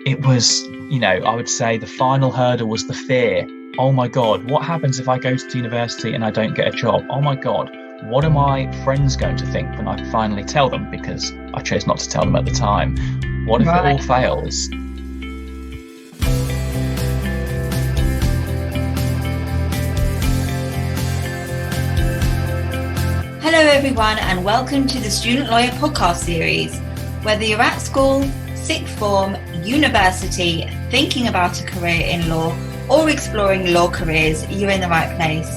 it was, I would say the final hurdle was the fear. Oh my God, what happens if I go to university and I don't get a job? Oh my God, what are my friends going to think when I finally tell them? Because I chose not to tell them at the time. What if it all fails? Hello everyone, and welcome to the Student Lawyer podcast series. Whether you're at school, sixth form, university, thinking about a career in law, or exploring law careers, you're in the right place.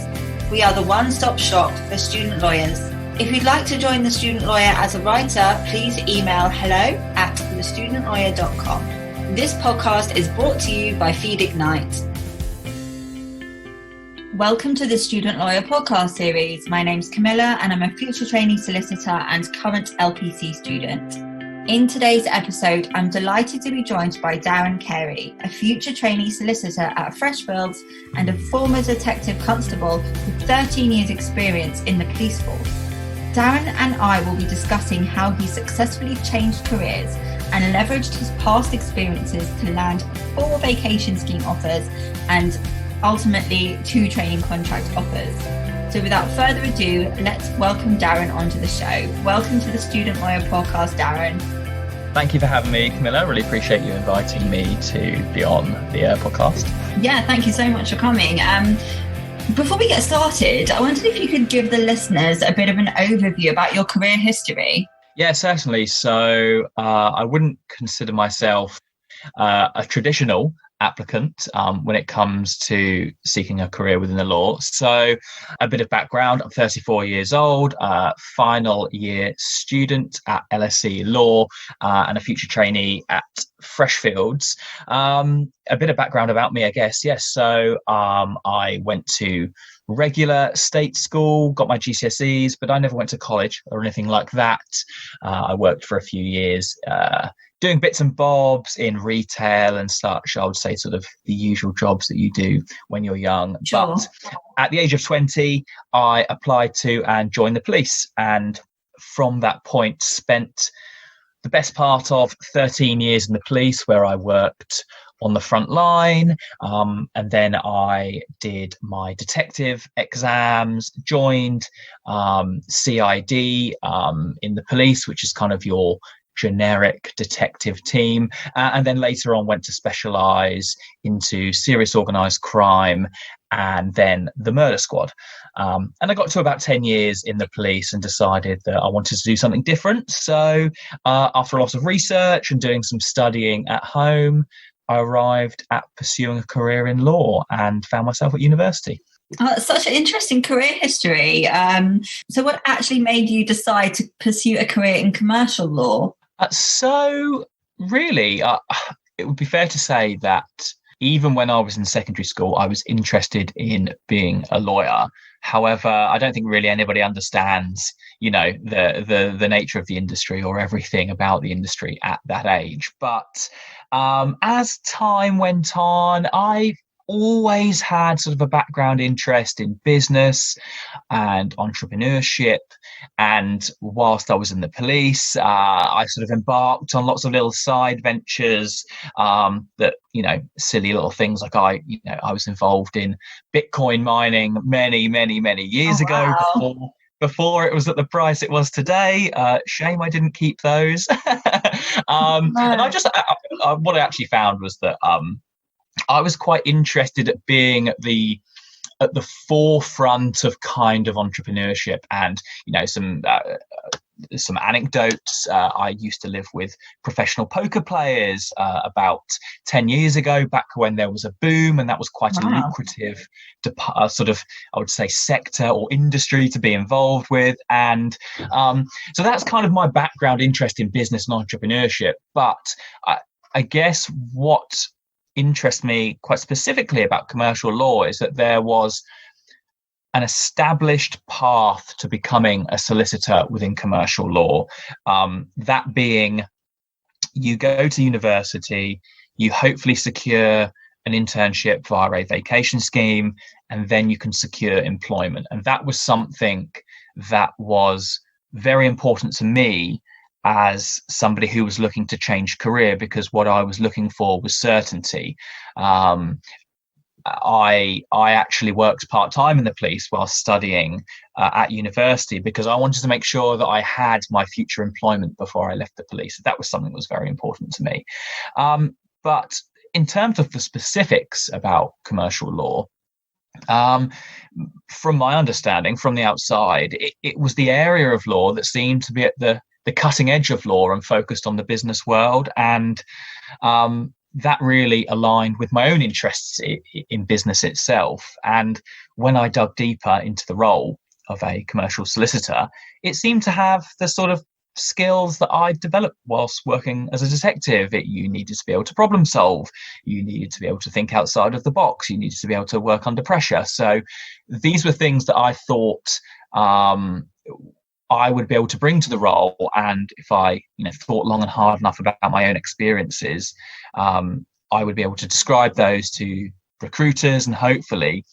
We are the one-stop shop for student lawyers. If you'd like to join the Student Lawyer as a writer, please email hello@thestudentLawyer.com. This podcast is brought to you by Feed Ignite. Welcome to the Student Lawyer podcast series. My name's Camilla and I'm a future trainee solicitor and current LPC student. In today's episode, I'm delighted to be joined by Darrin Carey, a future trainee solicitor at Freshfields and a former detective constable with 13 years experience in the police force. Darrin and I will be discussing how he successfully changed careers and leveraged his past experiences to land 4 vacation scheme offers and ultimately 2 training contract offers. So without further ado, let's welcome Darrin onto the show. Welcome to the Student Lawyer podcast, Darrin. Thank you for having me, Camilla. Really appreciate you inviting me to be on the podcast. Yeah, thank you so much for coming. Before we get started, I wondered if you could give the listeners a bit of an overview about your career history. Yeah, certainly. So I wouldn't consider myself a traditional applicant when it comes to seeking a career within the law. So a bit of background, I'm 34 years old, final year student at LSE Law and a future trainee at Freshfields. A bit of background about me, I guess. Yes, so I went to regular state school, got my GCSEs, but I never went to college or anything like that. I worked for a few years doing bits and bobs in retail and such. I would say sort of the usual jobs that you do when you're young. Sure. But at the age of 20, I applied to and joined the police. And from that point, spent the best part of 13 years in the police, where I worked on the front line. And then I did my detective exams, joined CID in the police, which is kind of your generic detective team, and then later on went to specialise into serious organised crime and then the murder squad. And I got to about 10 years in the police and decided that I wanted to do something different. So after a lot of research and doing some studying at home, I arrived at pursuing a career in law and found myself at university. Oh, that's such an interesting career history. So what actually made you decide to pursue a career in commercial law? So really, it would be fair to say that even when I was in secondary school, I was interested in being a lawyer. However, I don't think really anybody understands, the nature of the industry or everything about the industry at that age. But as time went on, I always had sort of a background interest in business and entrepreneurship. And whilst I was in the police, I sort of embarked on lots of little side ventures that, silly little things like I was involved in Bitcoin mining many years ago before it was at the price it was today. Shame I didn't keep those. And what I actually found was that I was quite interested at being at the forefront of kind of entrepreneurship, and some anecdotes. I used to live with professional poker players about 10 years ago, back when there was a boom, and that was quite a lucrative sort of, I would say, sector or industry to be involved with. And so that's kind of my background interest in business and entrepreneurship. But I guess what interests me quite specifically about commercial law is that there was an established path to becoming a solicitor within commercial law. That being, you go to university, you hopefully secure an internship via a vacation scheme, and then you can secure employment. And that was something that was very important to me as somebody who was looking to change career, because what I was looking for was certainty. I actually worked part-time in the police while studying at university, because I wanted to make sure that I had my future employment before I left the police. That was something that was very important to me. But in terms of the specifics about commercial law, from my understanding from the outside, it was the area of law that seemed to be at the cutting edge of law and focused on the business world. And that really aligned with my own interests in business itself. And when I dug deeper into the role of a commercial solicitor, it seemed to have the sort of skills that I developed whilst working as a detective. You needed to be able to problem solve. You needed to be able to think outside of the box. You needed to be able to work under pressure. So these were things that I thought I would be able to bring to the role. And if I thought long and hard enough about my own experiences, I would be able to describe those to recruiters and hopefully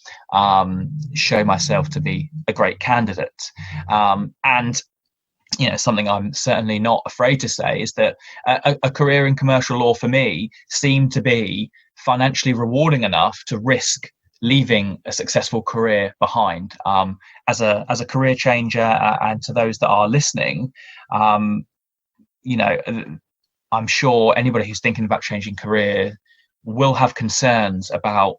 show myself to be a great candidate. And something I'm certainly not afraid to say is that a career in commercial law for me seemed to be financially rewarding enough to risk leaving a successful career behind. As a career changer, and to those that are listening, I'm sure anybody who's thinking about changing career will have concerns about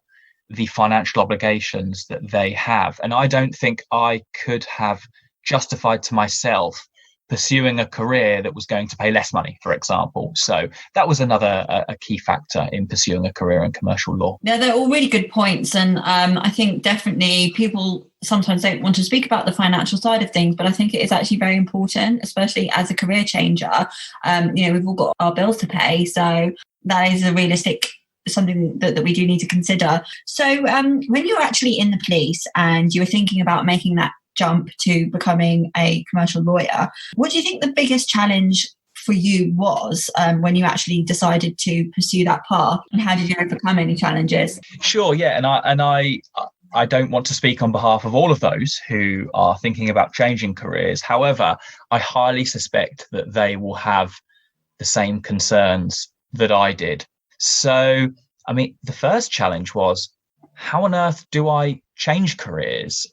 the financial obligations that they have. And I don't think I could have justified to myself pursuing a career that was going to pay less money, for example. So that was another a key factor in pursuing a career in commercial law. Yeah, they're all really good points. And I think definitely people sometimes don't want to speak about the financial side of things, but I think it is actually very important, especially as a career changer. We've all got our bills to pay. So that is a realistic something that we do need to consider. So when you were actually in the police and you were thinking about making that jump to becoming a commercial lawyer, what do you think the biggest challenge for you was when you actually decided to pursue that path, and how did you overcome any challenges? Sure, yeah, and I don't want to speak on behalf of all of those who are thinking about changing careers. However, I highly suspect that they will have the same concerns that I did. So, I mean, the first challenge was, how on earth do I change careers?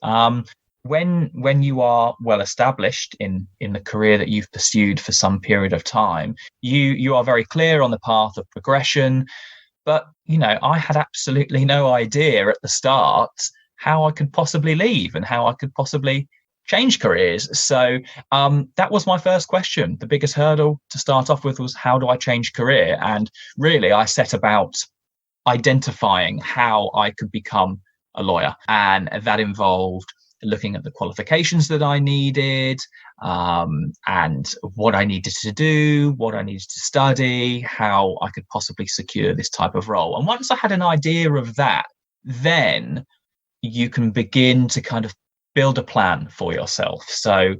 When you are well established in the career that you've pursued for some period of time, you are very clear on the path of progression. But, I had absolutely no idea at the start how I could possibly leave and how I could possibly change careers. So that was my first question. The biggest hurdle to start off with was, how do I change career? And really, I set about identifying how I could become a lawyer. And that involved looking at the qualifications that I needed, and what I needed to do, what I needed to study, how I could possibly secure this type of role. And once I had an idea of that, then you can begin to kind of build a plan for yourself. So,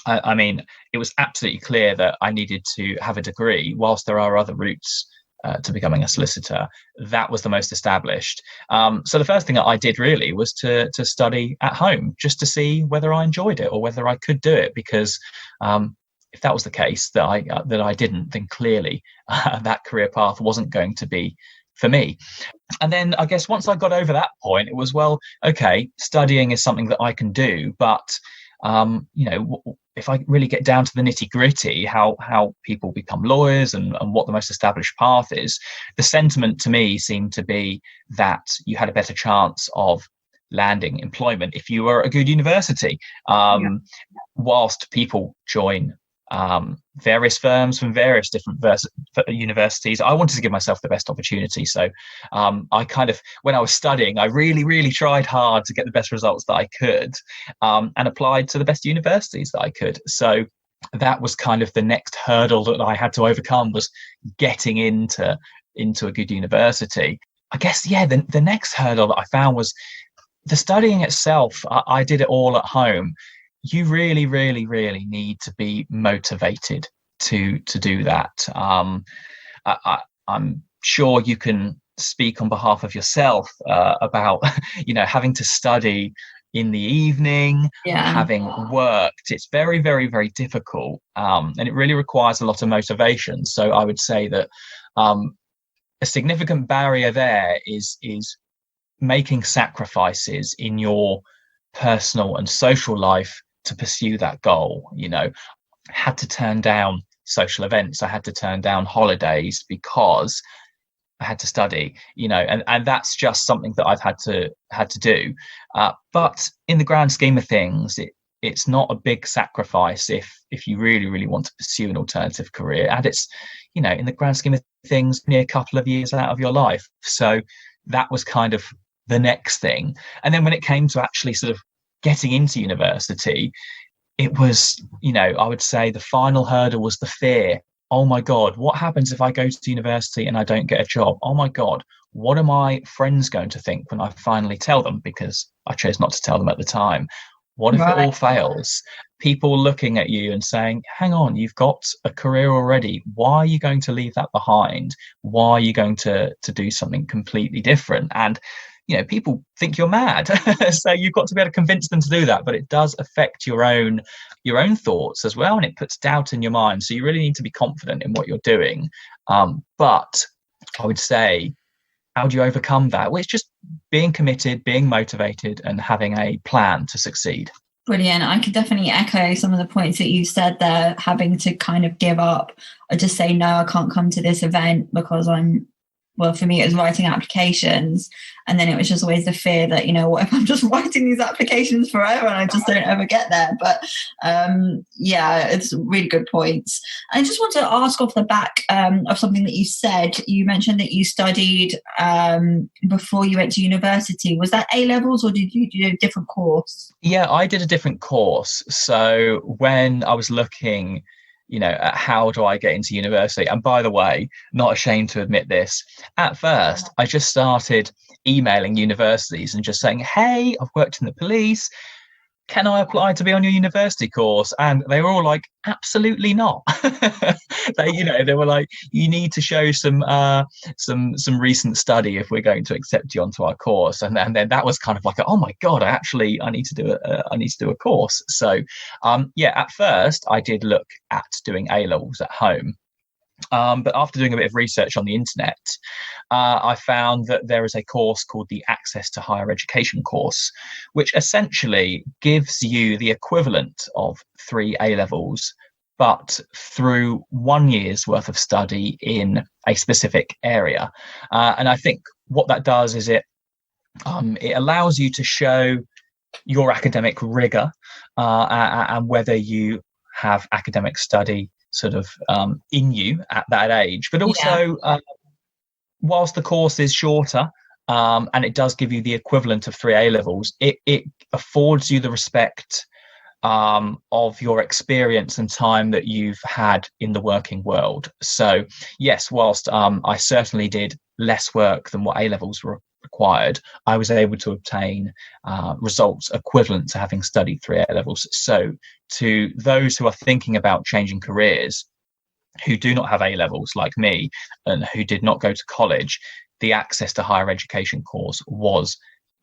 I mean, it was absolutely clear that I needed to have a degree. Whilst there are other routes to becoming a solicitor, that was the most established. So the first thing that I did really was to study at home, just to see whether I enjoyed it or whether I could do it. Because if that was the case, that I didn't, then clearly that career path wasn't going to be for me. And then I guess once I got over that point, it was, well, okay, studying is something that I can do, but if I really get down to the nitty gritty, how people become lawyers and what the most established path is, the sentiment to me seemed to be that you had a better chance of landing employment if you were at a good university. Whilst people join various firms from various different universities, I wanted to give myself the best opportunity. So I kind of, when I was studying, I really, really tried hard to get the best results that I could, and applied to the best universities that I could. So that was kind of the next hurdle that I had to overcome, was getting into a good university. I guess, yeah, the next hurdle that I found was the studying itself. I did it all at home. You really, really, really need to be motivated to do that. I'm sure you can speak on behalf of yourself about having to study in the evening, Yeah. having worked. It's very, very, very difficult. And it really requires a lot of motivation. So I would say that a significant barrier there is making sacrifices in your personal and social life to pursue that goal. You know, I had to turn down social events. I had to turn down holidays because I had to study, you know, and that's just something that I've had to do. But in the grand scheme of things, it's not a big sacrifice if you really, really want to pursue an alternative career. And it's, you know, in the grand scheme of things, only a couple of years out of your life. So that was kind of the next thing. And then when it came to actually sort of getting into university, it was, you know, I would say the final hurdle was the fear. Oh my God, what happens if I go to university and I don't get a job? Oh my God, what are my friends going to think when I finally tell them? Because I chose not to tell them at the time. What if it all fails? People looking at you and saying, hang on, you've got a career already. Why are you going to leave that behind? Why are you going to do something completely different? And you know, people think you're mad. So you've got to be able to convince them to do that, but it does affect your own thoughts as well, and it puts doubt in your mind. So you really need to be confident in what you're doing. But I would say, how do you overcome that? Well, it's just being committed, being motivated, and having a plan to succeed. Brilliant. I could definitely echo some of the points that you said there, having to kind of give up or just say, no, I can't come to this event because well, for me, it was writing applications. And then it was just always the fear that, you know, what if I'm just writing these applications forever and I just don't ever get there? But yeah, it's really good points. I just want to ask off the back of something that you said. You mentioned that you studied before you went to university. Was that A-levels or did you do a different course? Yeah, I did a different course. So when I was looking, you know, at how do I get into university? And by the way, not ashamed to admit this, at first, I just started emailing universities and just saying, hey, I've worked in the police. Can I apply to be on your university course? And they were all like, absolutely not. They were like, you need to show some recent study if we're going to accept you onto our course. And then that was kind of like, oh my God, I need to do a course. So at first I did look at doing A-levels at home. But after doing a bit of research on the internet, I found that there is a course called the Access to Higher Education course, which essentially gives you the equivalent of 3 A-levels, but through 1 year's worth of study in a specific area. And I think what that does is it allows you to show your academic rigor and whether you have academic study sort of in you at that age, but also whilst the course is shorter and it does give you the equivalent of 3 A-levels, it affords you the respect of your experience and time that you've had in the working world. So yes, whilst I certainly did less work than what A-levels were required, I was able to obtain results equivalent to having studied 3 A-levels. So to those who are thinking about changing careers, who do not have A-levels like me and who did not go to college, the Access to Higher Education course was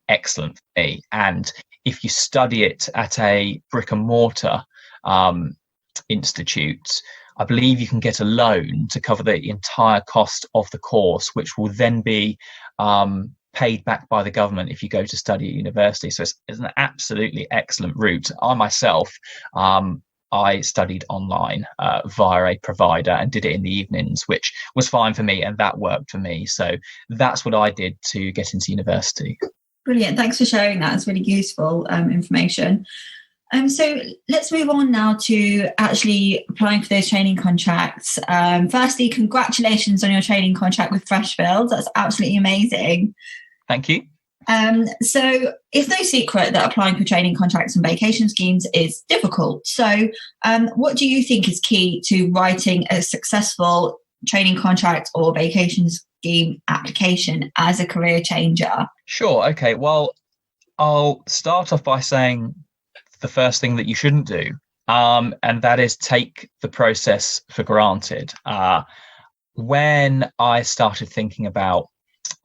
excellent for me. And if you study it at a brick and mortar institute, I believe you can get a loan to cover the entire cost of the course, which will then be paid back by the government if you go to study at university. So it's an absolutely excellent route. I myself, I studied online via a provider and did it in the evenings, which was fine for me, and that worked for me. So that's what I did to get into university. Brilliant. Thanks for sharing that. It's really useful information. So let's move on now to actually applying for those training contracts. Firstly, congratulations on your training contract with Freshfields. That's absolutely amazing. Thank you. So it's no secret that applying for training contracts and vacation schemes is difficult. So what do you think is key to writing a successful training contract or vacation scheme application as a career changer? Sure. Okay. Well, I'll start off by saying the first thing that you shouldn't do, and that is take the process for granted. When I started thinking about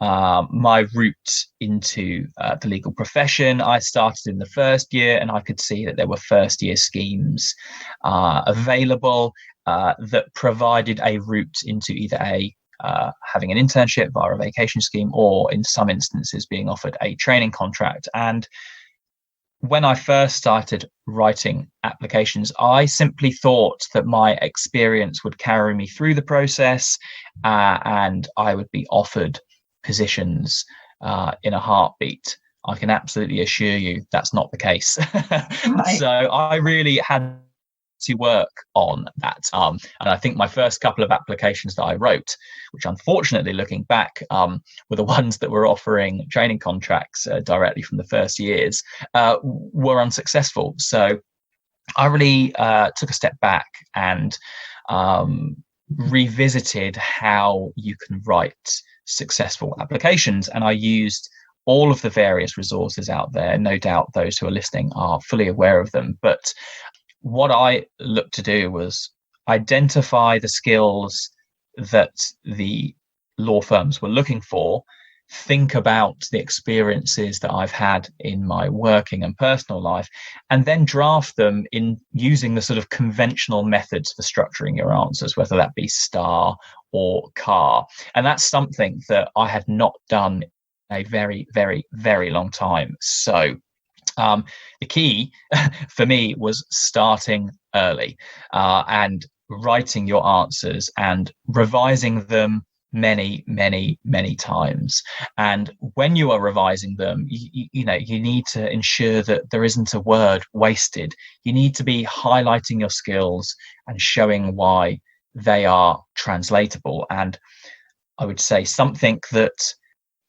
my route into the legal profession, I started in the first year, and I could see that there were first year schemes available that provided a route into either having an internship via a vacation scheme, or in some instances being offered a training contract. And when I first started writing applications, I simply thought that my experience would carry me through the process, and I would be offered positions in a heartbeat. I can absolutely assure you that's not the case. Right. So I really had to work on that. And I think my first couple of applications that I wrote, which unfortunately looking back were the ones that were offering training contracts directly from the first years, were unsuccessful. So I really took a step back and revisited how you can write successful applications. And I used all of the various resources out there. No doubt those who are listening are fully aware of them. But what I looked to do was identify the skills that the law firms were looking for, think about the experiences that I've had in my working and personal life, and then draft them in using the sort of conventional methods for structuring your answers, whether that be STAR or CAR. And that's something that I had not done in a very, very, very long time. So the key for me was starting early and writing your answers and revising them many, many, many times. And when you are revising them, you need to ensure that there isn't a word wasted. You need to be highlighting your skills and showing why they are translatable. And I would say something that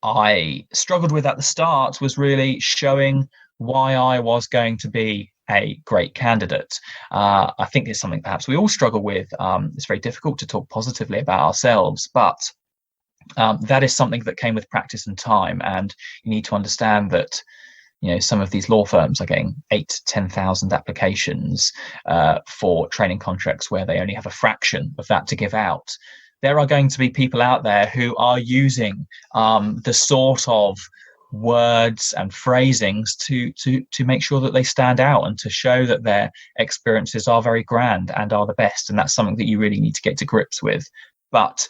I struggled with at the start was really showing why I was going to be a great candidate. I think it's something perhaps we all struggle with. It's very difficult to talk positively about ourselves, but that is something that came with practice and time. And you need to understand that, some of these law firms are getting 8,000 to 10,000 applications for training contracts where they only have a fraction of that to give out. There are going to be people out there who are using the sort of words and phrasings to make sure that they stand out and to show that their experiences are very grand and are the best. And that's something that you really need to get to grips with. But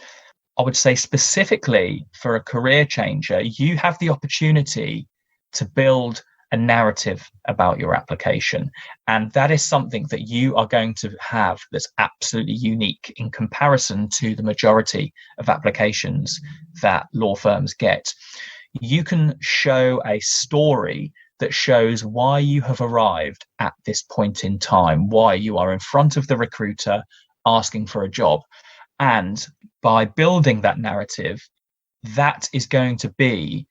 I would say specifically for a career changer, you have the opportunity to build a narrative about your application. And that is something that you are going to have that's absolutely unique in comparison to the majority of applications that law firms get. You can show a story that shows why you have arrived at this point in time, why you are in front of the recruiter asking for a job. And by building that narrative, that is going to be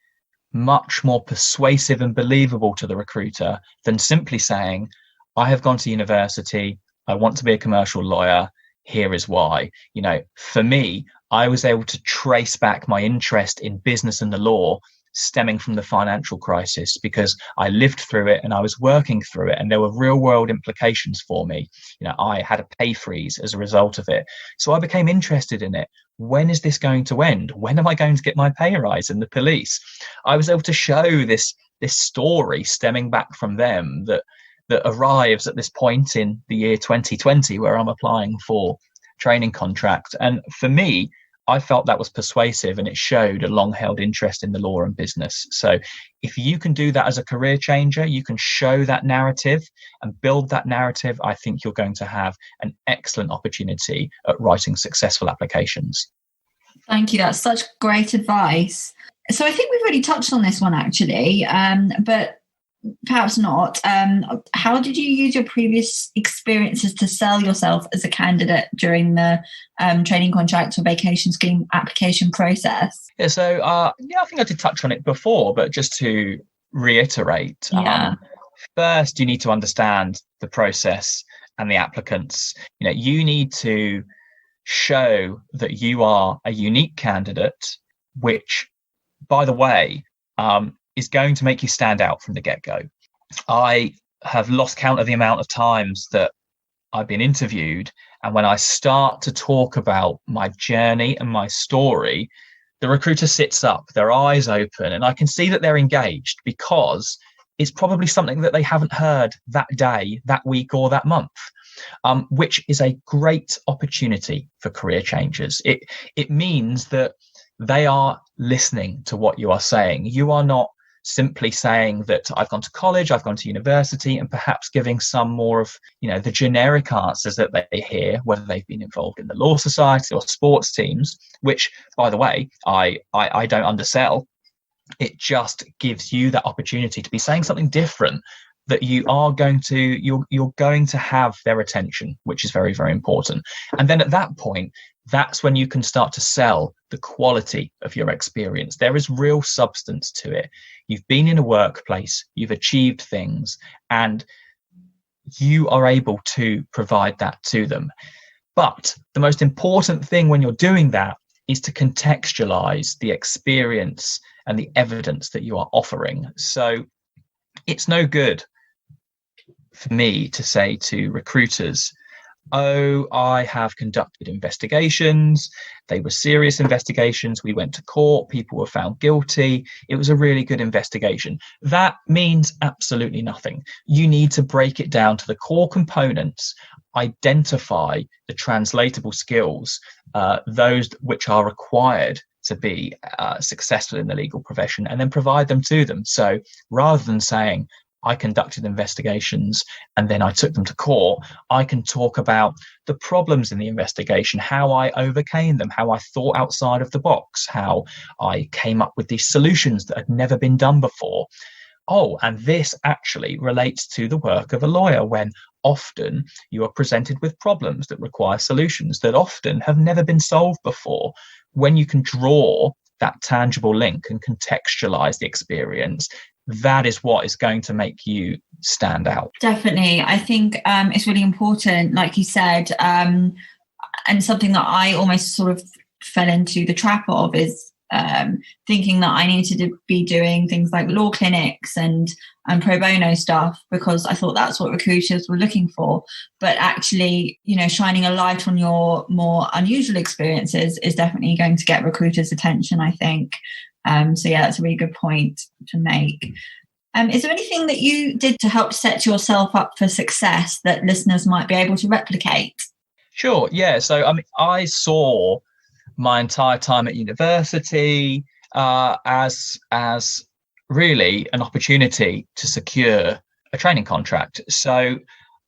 much more persuasive and believable to the recruiter than simply saying, I have gone to university, I want to be a commercial lawyer, here is why. For me, I was able to trace back my interest in business and the law stemming from the financial crisis because I lived through it and I was working through it, and there were real world implications for me. I had a pay freeze as a result of it. So I became interested in it. When is this going to end? When am I going to get my pay rise in the police? I was able to show this story stemming back from them that arrives at this point in the year 2020 where I'm applying for training contract. And for me, I felt that was persuasive, and it showed a long-held interest in the law and business. So if you can do that as a career changer, you can show that narrative and build that narrative, I think you're going to have an excellent opportunity at writing successful applications. Thank you. That's such great advice. So I think we've already touched on this one actually, but perhaps not. How did you use your previous experiences to sell yourself as a candidate during the training contract or vacation scheme application process? Yeah, so I think I did touch on it before, but just to reiterate, first you need to understand the process and the applicants. You need to show that you are a unique candidate, which, by the way, is going to make you stand out from the get-go. I have lost count of the amount of times that I've been interviewed, and when I start to talk about my journey and my story, the recruiter sits up, their eyes open, and I can see that they're engaged because it's probably something that they haven't heard that day, that week, or that month, which is a great opportunity for career changes. It means that they are listening to what you are saying. You are not simply saying that I've gone to college, I've gone to university, and perhaps giving some more of, the generic answers that they hear, whether they've been involved in the law society or sports teams, which, by the way, I don't undersell. It just gives you that opportunity to be saying something different, that you're going to have their attention, which is very, very important. And then at that point, that's when you can start to sell the quality of your experience. There is real substance to it. You've been in a workplace, you've achieved things, and you are able to provide that to them. But the most important thing when you're doing that is to contextualize the experience and the evidence that you are offering. So it's no good for me to say to recruiters, oh, I have conducted investigations. They were serious investigations. We went to court. People were found guilty. It was a really good investigation. That means absolutely nothing. You need to break it down to the core components, identify the translatable skills, those which are required to be successful in the legal profession, and then provide them to them. So rather than saying, I conducted investigations and then I took them to court, I can talk about the problems in the investigation, how I overcame them, how I thought outside of the box, how I came up with these solutions that had never been done before. Oh, and this actually relates to the work of a lawyer, when often you are presented with problems that require solutions that often have never been solved before. When you can draw that tangible link and contextualize the experience, that is what is going to make you stand out. Definitely. I think it's really important, like you said, and something that I almost sort of fell into the trap of is thinking that I needed to be doing things like law clinics and pro bono stuff because I thought that's what recruiters were looking for. But actually, shining a light on your more unusual experiences is definitely going to get recruiters' attention, I think. So yeah, that's a really good point to make. Is there anything that you did to help set yourself up for success that listeners might be able to replicate? Sure, yeah. So I saw my entire time at university as really an opportunity to secure a training contract. So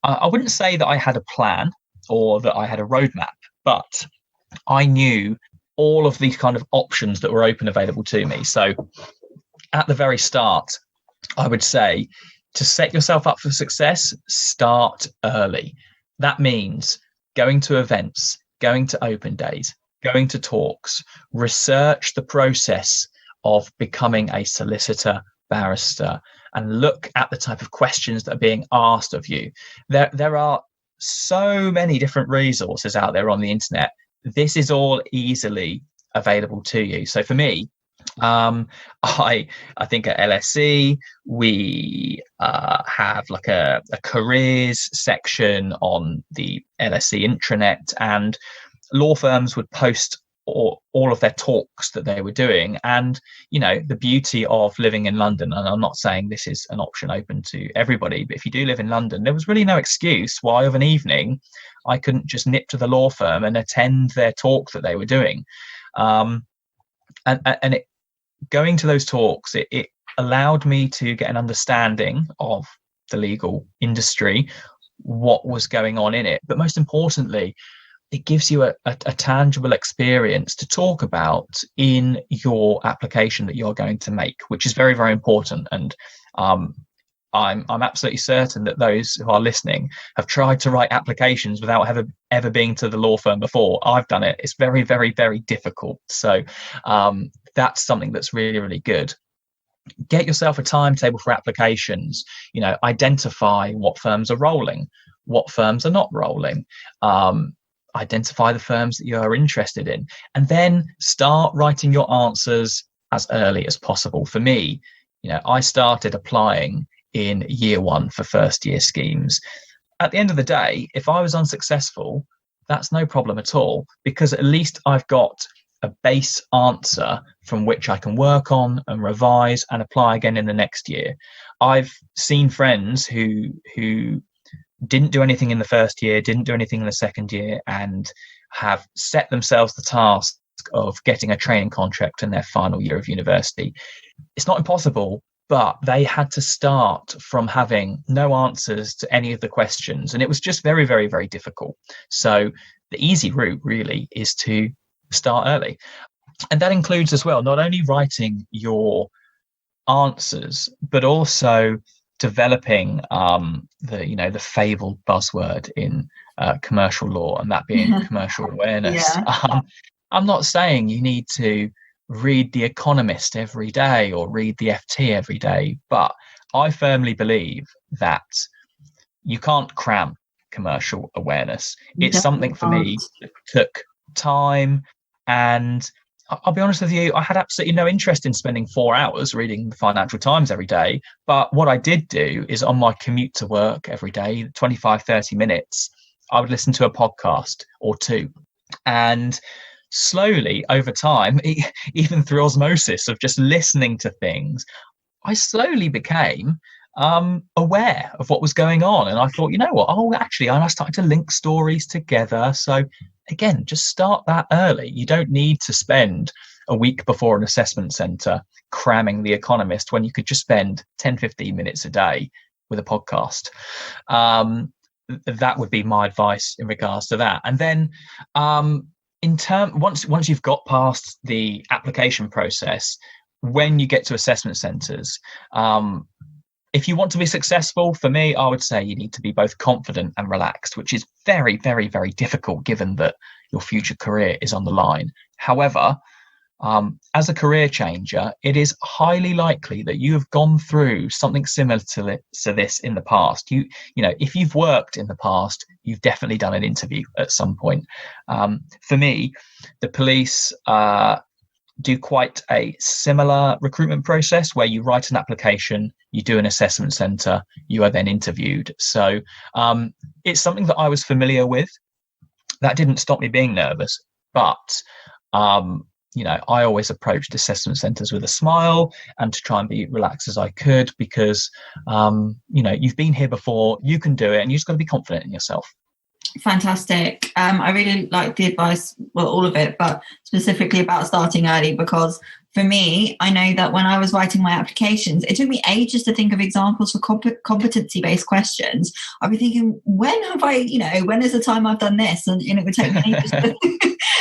I wouldn't say that I had a plan or that I had a roadmap, but I knew all of these kind of options that were available to me. So at the very start, I would say, to set yourself up for success, start early. That means going to events, going to open days, going to talks, research the process of becoming a solicitor, barrister, and look at the type of questions that are being asked of you. There are so many different resources out there on the internet. This is all easily available to you. So for me, I think at LSE we have like a careers section on the LSE intranet, and law firms would post all of their talks that they were doing. And the beauty of living in London, and I'm not saying this is an option open to everybody, but if you do live in London, there was really no excuse why of an evening I couldn't just nip to the law firm and attend their talk that they were doing. Going to those talks, it allowed me to get an understanding of the legal industry, what was going on in it, but most importantly, it gives you a tangible experience to talk about in your application that you're going to make, which is very, very important. And I'm absolutely certain that those who are listening have tried to write applications without ever being to the law firm before. I've done it. It's very, very, very difficult. So that's something that's really, really good. Get yourself a timetable for applications. Identify what firms are rolling, what firms are not rolling. Identify the firms that you are interested in, and then start writing your answers as early as possible. For me, I started applying in year one for first year schemes. At the end of the day, if I was unsuccessful, that's no problem at all, because at least I've got a base answer from which I can work on and revise and apply again in the next year. I've seen friends who didn't do anything in the first year, didn't do anything in the second year, and have set themselves the task of getting a training contract in their final year of university. It's not impossible, but they had to start from having no answers to any of the questions. And it was just very, very, very difficult. So the easy route really is to start early. And that includes as well, not only writing your answers, but also developing the fabled buzzword in commercial law, and that being commercial awareness. I'm not saying you need to read The Economist every day or read the FT every day, but I firmly believe that you can't cram commercial awareness. It's something for me that took time, and I'll be honest with you, I had absolutely no interest in spending 4 hours reading the Financial Times every day. But what I did do is on my commute to work every day, 25, 30 minutes, I would listen to a podcast or two. And slowly over time, even through osmosis of just listening to things, I slowly became aware of what was going on. And I thought, you know what? Oh, actually, I started to link stories together. So again, just start that early. You don't need to spend a week before an assessment centre cramming The Economist when you could just spend 10, 15 minutes a day with a podcast. That would be my advice in regards to that. And then once you've got past the application process, when you get to assessment centres, if you want to be successful, for me, I would say you need to be both confident and relaxed, which is very, very, very difficult given that your future career is on the line. However, as a career changer, it is highly likely that you have gone through something similar to this in the past. You know, if you've worked in the past, you've definitely done an interview at some point. For me, the police do quite a similar recruitment process where you write an application, you do an assessment centre, you are then interviewed. So it's something that I was familiar with. That didn't stop me being nervous, but I always approached assessment centres with a smile and to try and be relaxed as I could, because you've been here before, you can do it, and you just got to be confident in yourself. Fantastic. I really like the advice, well, all of it, but specifically about starting early, because for me, I know that when I was writing my applications, it took me ages to think of examples for competency-based questions. I'd be thinking, when is the time I've done this? And it would take me ages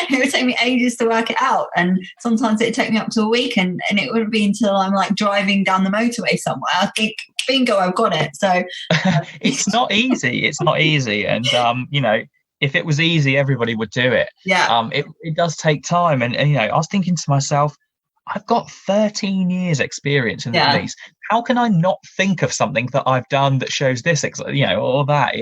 it would take me ages to work it out. And sometimes it'd take me up to a week, and it wouldn't be until I'm like driving down the motorway somewhere, I think, bingo, I've got it. So it's not easy. And if it was easy, everybody would do it. It does take time, and I was thinking to myself, I've got 13 years experience in the police. How can I not think of something that I've done that shows this, or that?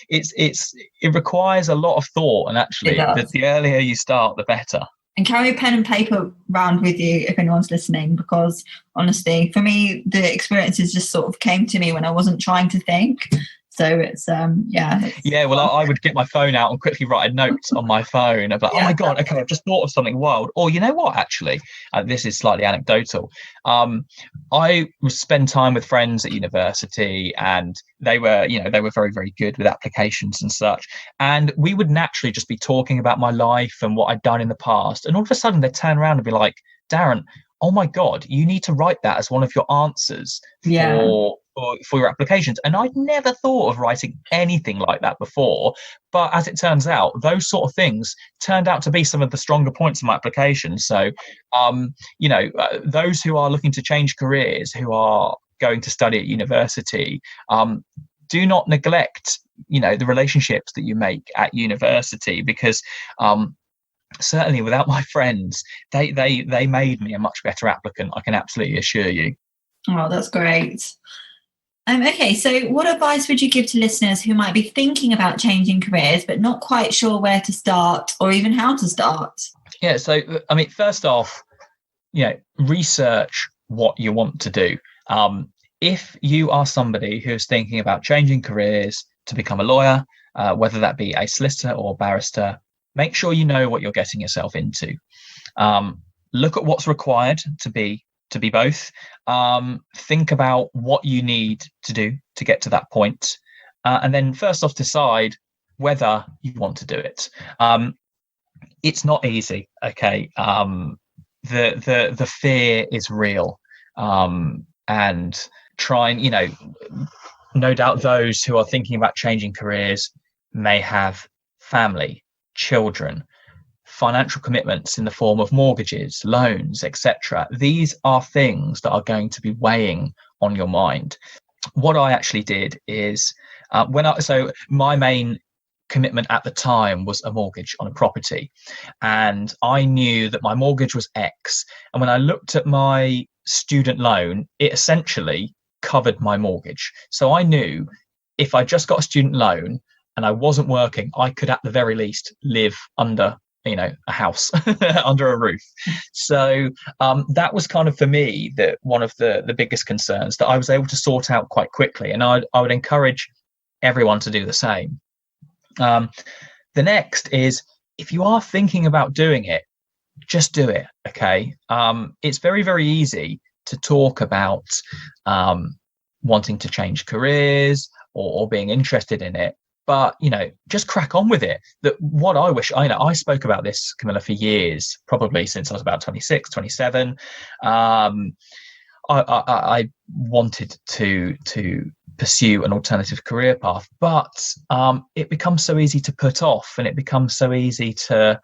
It requires a lot of thought, and actually the earlier you start, the better. And carry a pen and paper around with you if anyone's listening, because honestly, for me, the experiences just sort of came to me when I wasn't trying to think. So it's well, I would get my phone out and quickly write a note on my phone about, oh my God, okay, I've just thought of something wild. Or you know what, actually, this is slightly anecdotal. I would spend time with friends at university, and they were very, very good with applications and such. And we would naturally just be talking about my life and what I'd done in the past. And all of a sudden they'd turn around and be like, Darren, oh my God, you need to write that as one of your answers for your applications. And I'd never thought of writing anything like that before, but as it turns out, those sort of things turned out to be some of the stronger points of my application. So those who are looking to change careers, who are going to study at university, do not neglect the relationships that you make at university, because certainly without my friends, they made me a much better applicant, I can absolutely assure you. Oh, that's great. Okay, so what advice would you give to listeners who might be thinking about changing careers but not quite sure where to start or even how to start? Yeah, so I mean, first off, research what you want to do. If you are somebody who's thinking about changing careers to become a lawyer, whether that be a solicitor or barrister, make sure you know what you're getting yourself into. Look at what's required to be both. Think about what you need to do to get to that point, and then first off decide whether you want to do it. It's not easy, okay. The fear is real, and trying, no doubt those who are thinking about changing careers may have family, children, financial commitments in the form of mortgages, loans, etc. These are things that are going to be weighing on your mind. What I actually did is so my main commitment at the time was a mortgage on a property, and I knew that my mortgage was X, and when I looked at my student loan, it essentially covered my mortgage. So I knew if I just got a student loan and I wasn't working, I could at the very least live under a house under a roof. So that was kind of, for me, that one of the biggest concerns that I was able to sort out quite quickly, and I would encourage everyone to do the same. The next is, if you are thinking about doing it, just do it. Okay. It's very, very easy to talk about wanting to change careers or being interested in it, but just crack on with it. That what I wish, I spoke about this, Camilla, for years, probably since I was about 26, 27. I wanted to pursue an alternative career path, but it becomes so easy to put off, and it becomes so easy to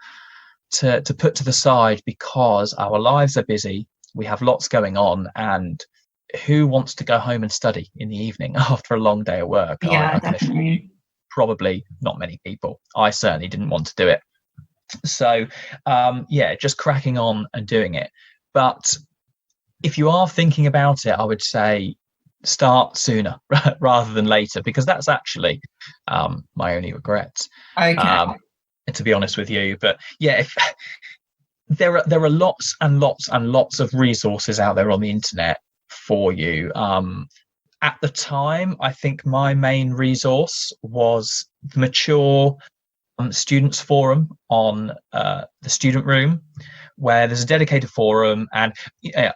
put to the side because our lives are busy. We have lots going on, and who wants to go home and study in the evening after a long day of work? Yeah, definitely. Probably not many people. I certainly didn't want to do it. So just cracking on and doing it. But if you are thinking about it, I would say start sooner rather than later, because that's actually my only regret. Okay. To be honest with you, but there are lots and lots and lots of resources out there on the internet for you. At the time, I think my main resource was the Mature Students Forum on the Student Room, where there's a dedicated forum, and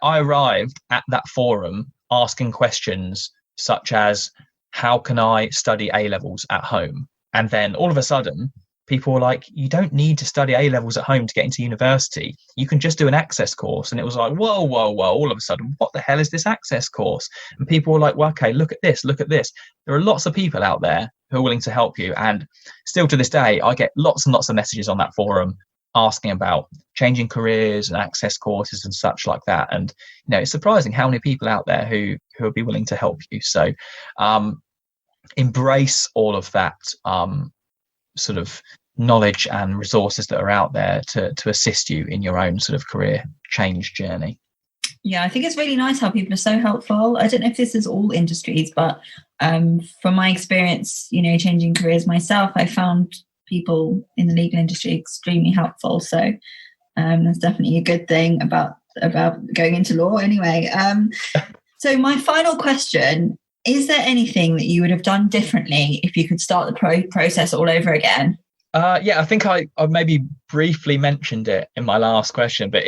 I arrived at that forum asking questions such as, how can I study A-levels at home? And then all of a sudden, people were like, you don't need to study A-levels at home to get into university. You can just do an access course. And it was like, whoa, all of a sudden, what the hell is this access course? And people were like, well, okay, look at this. There are lots of people out there who are willing to help you. And still to this day, I get lots and lots of messages on that forum asking about changing careers and access courses and such like that. And it's surprising how many people out there who would be willing to help you. So embrace all of that sort of knowledge and resources that are out there to assist you in your own sort of career change journey. Yeah, I think it's really nice how people are so helpful. I don't know if this is all industries, but from my experience, changing careers myself, I found people in the legal industry extremely helpful. So that's definitely a good thing about going into law anyway. So my final question, is there anything that you would have done differently if you could start the process all over again? I think I maybe briefly mentioned it in my last question, but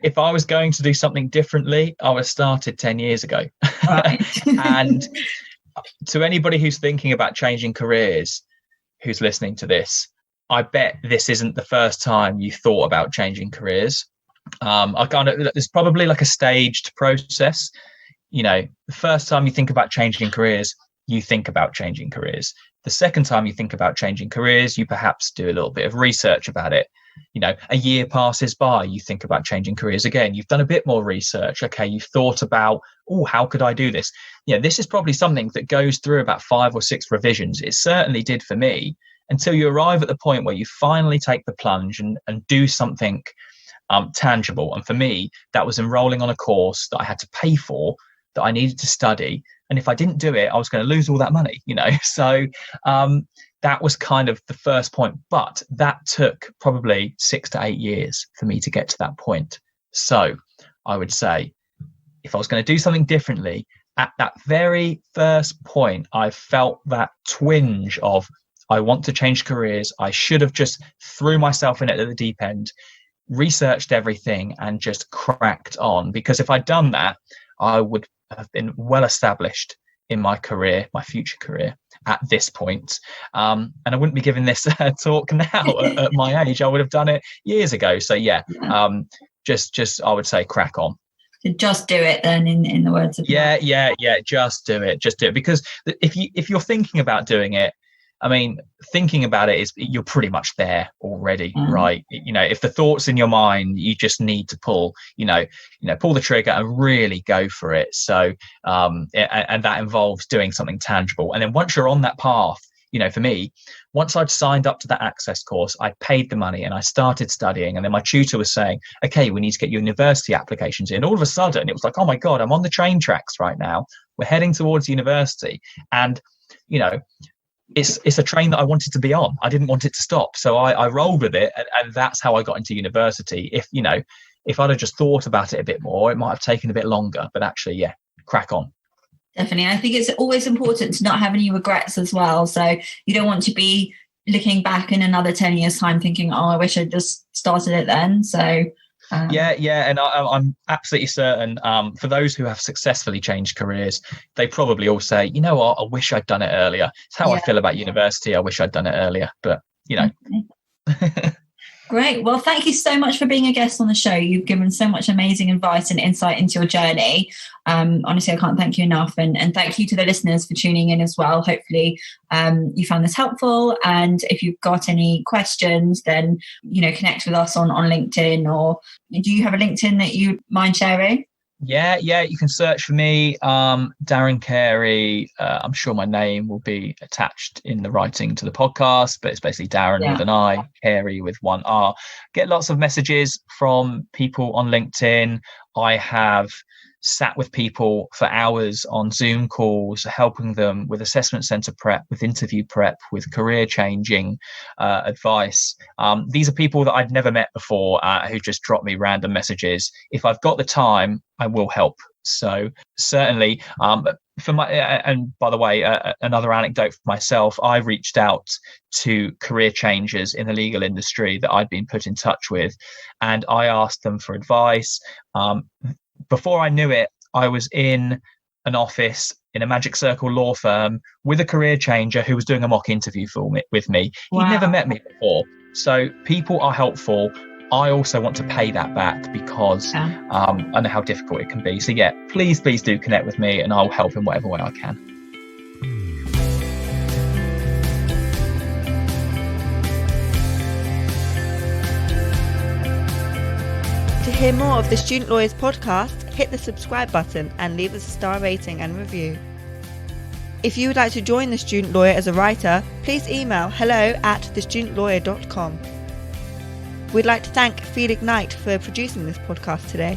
if I was going to do something differently, I would have started 10 years ago. Right. And to anybody who's thinking about changing careers, who's listening to this, I bet this isn't the first time you thought about changing careers. It's probably like a staged process. The first time you think about changing careers, you think about changing careers. The second time you think about changing careers, you perhaps do a little bit of research about it. A year passes by, you think about changing careers again. You've done a bit more research. Okay, you've thought about, how could I do this? This is probably something that goes through about 5 or 6 revisions. It certainly did for me, until you arrive at the point where you finally take the plunge and do something tangible. And for me, that was enrolling on a course that I had to pay for, that I needed to study. And if I didn't do it, I was going to lose all that money, So that was kind of the first point. But that took probably 6 to 8 years for me to get to that point. So I would say, if I was going to do something differently, at that very first point, I felt that twinge of, I want to change careers. I should have just threw myself in it at the deep end. researched everything and just cracked on, because if I'd done that, I would have been well established in my career, my future career at this point. And I wouldn't be giving this talk now at my age. I would have done it years ago. So just I would say crack on. So just do it then, in the words of just do it, because if you're thinking about doing it, I mean, thinking about it is, you're pretty much there already, right? If the thoughts in your mind, you just need to pull the trigger and really go for it. So and that involves doing something tangible. And then once you're on that path, for me, once I'd signed up to that access course, I paid the money and I started studying. And then my tutor was saying, okay, we need to get your university applications in. All of a sudden, it was like, oh my God, I'm on the train tracks right now. We're heading towards if and, it's a train that I wanted to be on. I didn't want it to stop. So I rolled with it. And that's how I got into university. If I'd have just thought about it a bit more, it might have taken a bit longer. But actually, crack on. Definitely. I think it's always important to not have any regrets as well. So you don't want to be looking back in another 10 years' time thinking, oh, I wish I'd just started it then. So and I'm absolutely certain for those who have successfully changed careers, they probably all say, you know what, I wish I'd done it earlier. It's how I feel about university. I wish I'd done it earlier, but Great. Well, thank you so much for being a guest on the show. You've given so much amazing advice and insight into your journey. Honestly, I can't thank you enough. And thank you to the listeners for tuning in as well. Hopefully you found this helpful. And if you've got any questions, then, connect with us on LinkedIn. Or do you have a LinkedIn that you mind sharing? Yeah, you can search for me, Darrin Carey. I'm sure my name will be attached in the writing to the podcast, but it's basically Darrin with an I, Carey with one R. Get lots of messages from people on LinkedIn. I have sat with people for hours on Zoom calls, helping them with assessment centre prep, with interview prep, with career changing advice. These are people that I'd never met before who just drop me random messages. If I've got the time, I will help. So certainly, and by the way, another anecdote for myself, I reached out to career changers in the legal industry that I'd been put in touch with, and I asked them for advice. Before I knew it, I was in an office in a Magic Circle law firm with a career changer who was doing a mock interview with me. Wow. He'd never met me before. So people are helpful. I also want to pay that back because I know how difficult it can be. So please do connect with me and I'll help in whatever way I can. To hear more of the Student Lawyers podcast, hit the subscribe button and leave us a star rating and review. If you would like to join the Student Lawyer as a writer, please email hello@thestudentlawyer.com. We'd like to thank Felix Knight for producing this podcast today.